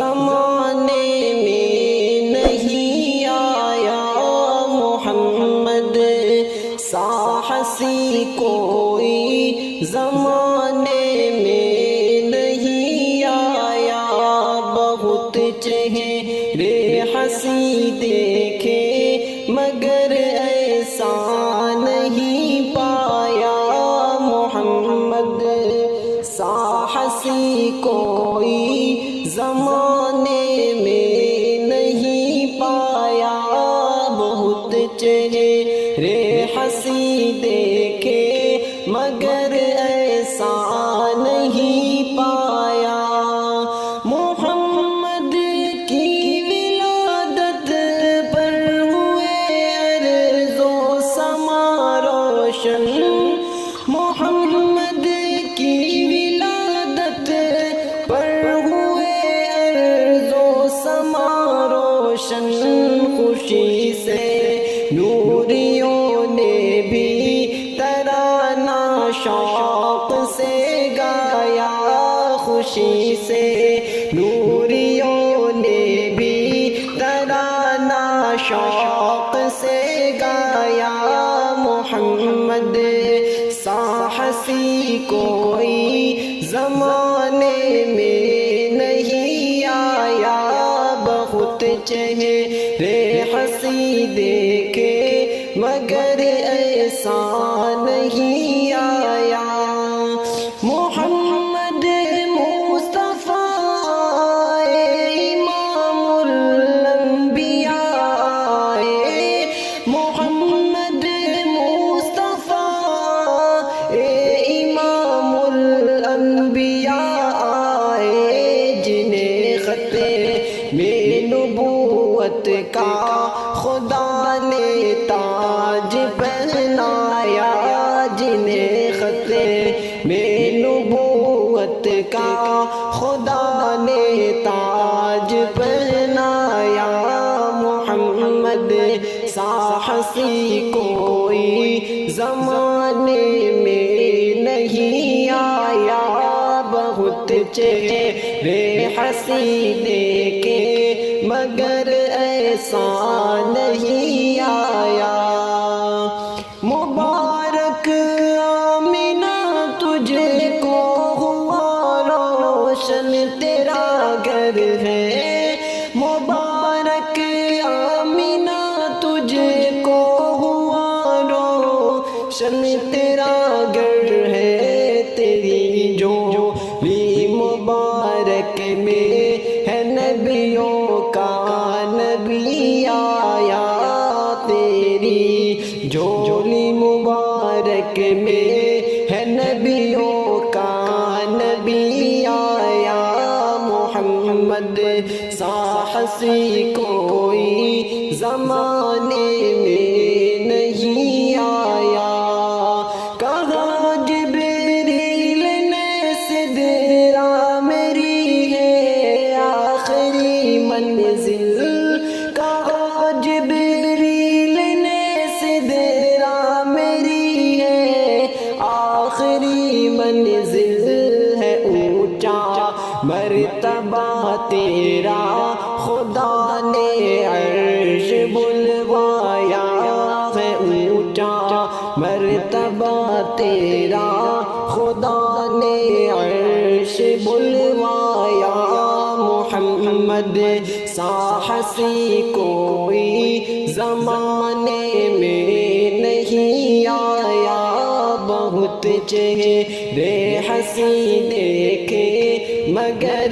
زمانے میں نہیں آیا محمد سا حسی کوئی، زمانے میں نہیں آیا، بہت چہرے حسی دیکھے مگر ایسا نہیں پایا محمد سا حسی کوئی، زمانے میں نہیں پایا، بہت چہرے حسی دیکھے مگر ایسا نہیں پایا۔ محمد کی ولادت پر ہوئے ارض و سما روشن، محمد کی ولادت پر ہوئے ارض و سما روشن، خوشی سے نوریوں نے بھی ترانہ شوق سے گایا، خوشی سے نوریوں نے بھی ترانہ شوق سے گایا، محمد سا حسی کوئی، زمانے میں نہیں آیا، بہت چہرے حسی دیکھے مگر ایسا نہیں آیا۔ محمد مصطفیٰ امام الانبیاء، محمد مصطفیٰ امام الانبیاء، جنہیں ختم نبوت کا خدا نے تاج پہنایا، جنہیں ختم نبوت کا خدا نے تاج پہنایا، محمد سا حسی کوئی، زمانے میں نہیں آیا، بہت چہرے حسی دیکھے مگر ایسا نہیں آیا۔ مبارک آمنہ تجھ کو ہوا روشن تیرا گھر ہے، مبارک آمنہ تجھ کو ہوا روشن تیرا گھر ہے، تیری جھولی مبارک میں ہے نبیوں کا نبی آیا، تیری جھولی مبارک میں ہے نبیوں کا نبی آیا، محمد سا حسی کوئی، زمانے میں نہیں آیا۔ کہا جبریل نے سدرہ میری ہے آخری منزل، کہا جبریل نے سدرہ میری ہے آخری منزل، ہے اونچا مرتبہ تیرا خدا نے عرش بلوایا، ہے اونچا مرتبہ تیرا خدا نے عرش بلوایا، محمد سا حسی کوئی، زمانے میں نہیں آیا، بہت چہرے حسی دیکھے مگر